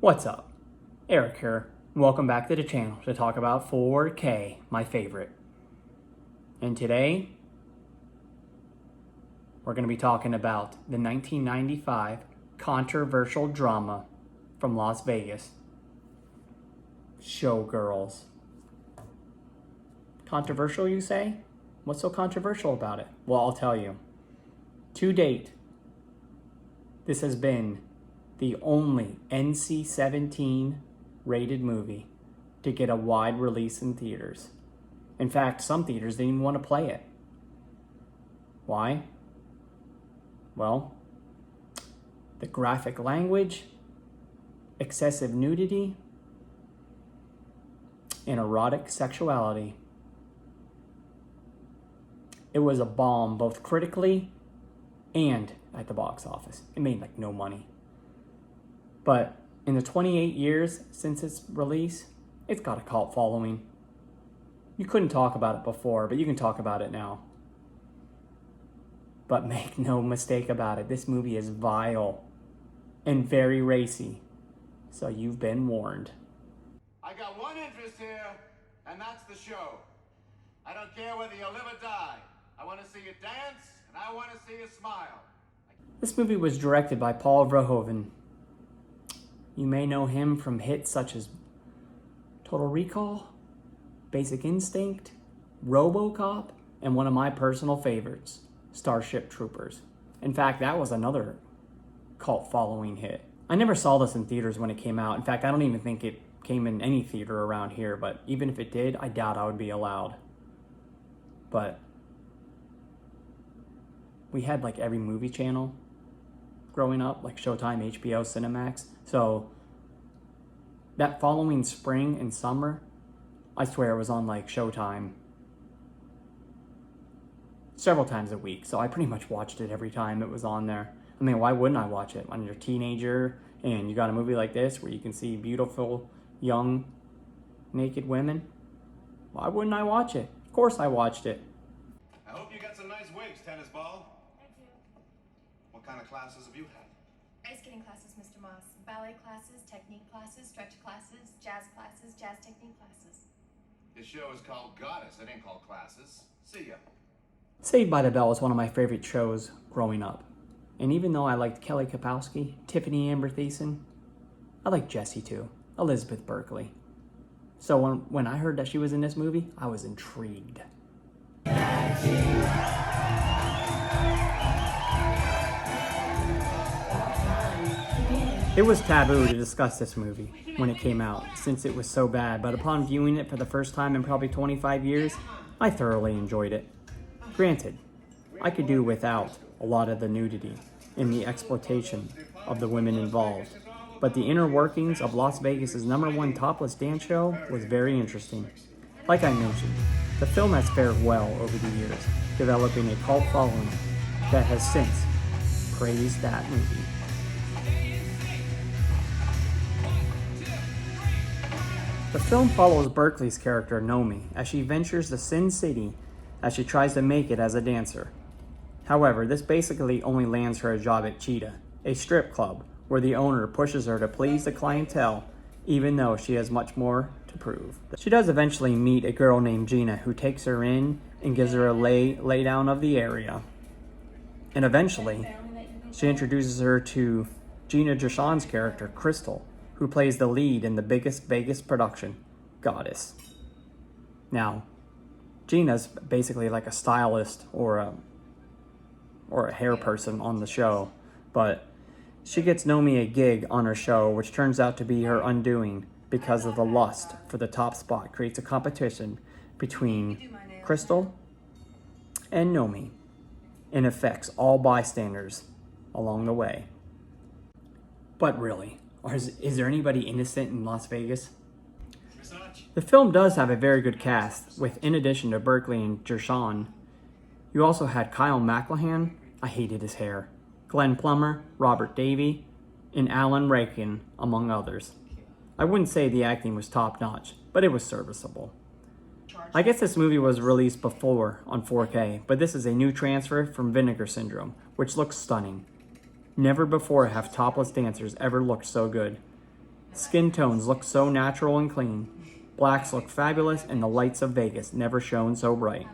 What's up? Eric here. Welcome back to the channel to talk about 4K, my favorite. And today, we're going to be talking about the 1995 controversial drama from Las Vegas, Showgirls. Controversial, you say? What's so controversial about it? Well, I'll tell you. To date, this has been the only NC-17 rated movie to get a wide release in theaters. In fact, some theaters didn't even want to play it. Why? Well, the graphic language, excessive nudity, and erotic sexuality. It was a bomb both critically and at the box office. It made like no money. But in the 28 years since its release, it's got a cult following. You couldn't talk about it before, but you can talk about it now. But make no mistake about it, this movie is vile and very racy. So you've been warned. I got one interest here, and that's the show. I don't care whether you live or die. I want to see you dance, and I want to see you smile. This movie was directed by Paul Verhoeven. You may know him from hits such as Total Recall, Basic Instinct, RoboCop, and one of my personal favorites, Starship Troopers. In fact, that was another cult following hit. I never saw this in theaters when it came out. In fact, I don't even think it came in any theater around here, but even if it did, I doubt I would be allowed. But we had like every movie channel growing up, like Showtime, HBO, Cinemax. So that following spring and summer, I swear it was on like Showtime several times a week. So I pretty much watched it every time it was on there. I mean, why wouldn't I watch it when you're a teenager and you got a movie like this where you can see beautiful, young, naked women? Why wouldn't I watch it? Of course I watched it. I hope you got some nice wigs, tennis ball. I do. What kind of classes have you had? Ice skating classes, Mr. Moss. Ballet classes, technique classes, stretch classes, jazz classes, jazz technique classes. This show is called Goddess. It ain't called classes. See ya. Saved by the Bell was one of my favorite shows growing up. And even though I liked Kelly Kapowski, Tiffany Amber Thiessen, I liked Jessie too, Elizabeth Berkley. So when I heard that she was in this movie, I was intrigued. It was taboo to discuss this movie when it came out, since it was so bad, but upon viewing it for the first time in probably 25 years, I thoroughly enjoyed it. Granted, I could do without a lot of the nudity and the exploitation of the women involved, but the inner workings of Las Vegas' #1 topless dance show was very interesting. Like I mentioned, the film has fared well over the years, developing a cult following that has since praised that movie. The film follows Berkeley's character, Nomi, as she ventures to Sin City as she tries to make it as a dancer. However, this basically only lands her a job at Cheetah, a strip club, where the owner pushes her to please the clientele, even though she has much more to prove. She does eventually meet a girl named Gina who takes her in and gives her a laydown of the area. And eventually, she introduces her to Gina Gershon's character, Crystal, who plays the lead in the biggest Vegas production, Goddess. Now, Gina's basically like a stylist or a hair person on the show, but she gets Nomi a gig on her show, which turns out to be her undoing because of the lust for the top spot creates a competition between Crystal and Nomi and affects all bystanders along the way. But really, is there anybody innocent in Las Vegas? The film does have a very good cast, with in addition to Berkeley and Gershon, you also had Kyle MacLachlan, I hated his hair, Glenn Plummer, Robert Davey, and Alan Rakin, among others. I wouldn't say the acting was top-notch, but it was serviceable. I guess this movie was released before on 4K, but this is a new transfer from Vinegar Syndrome, which looks stunning. Never before have topless dancers ever looked so good. Skin tones look so natural and clean. Blacks look fabulous, and the lights of Vegas never shone so bright.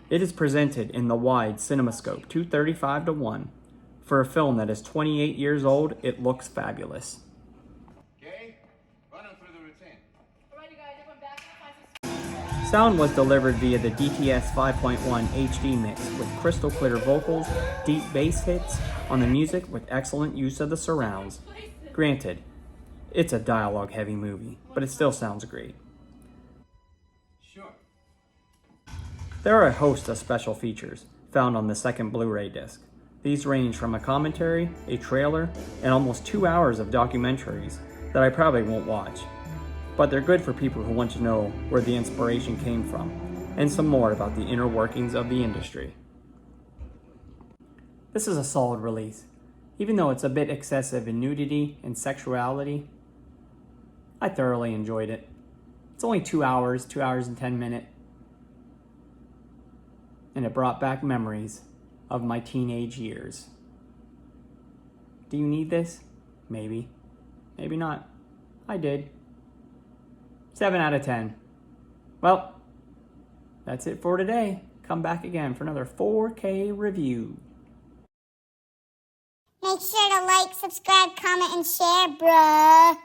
It is presented in the wide CinemaScope 235:1. For a film that is 28 years old, it looks fabulous. Okay? Run them through the routine. Alright, you guys, everyone back up. Sound was delivered via the DTS 5.1 HD mix with crystal clear vocals, deep bass hits on the music with excellent use of the surrounds. Granted, it's a dialogue-heavy movie, but it still sounds great. Sure. There are a host of special features found on the second Blu-ray disc. These range from a commentary, a trailer, and almost 2 hours of documentaries that I probably won't watch. But they're good for people who want to know where the inspiration came from, and some more about the inner workings of the industry. This is a solid release. Even though it's a bit excessive in nudity and sexuality, I thoroughly enjoyed it. It's only 2 hours, 2 hours and 10 minutes, and it brought back memories of my teenage years. Do you need this? Maybe. Maybe not. I did. 7 out of 10. Well, that's it for today. Come back again for another 4K review. Make sure to like, subscribe, comment, and share, bruh.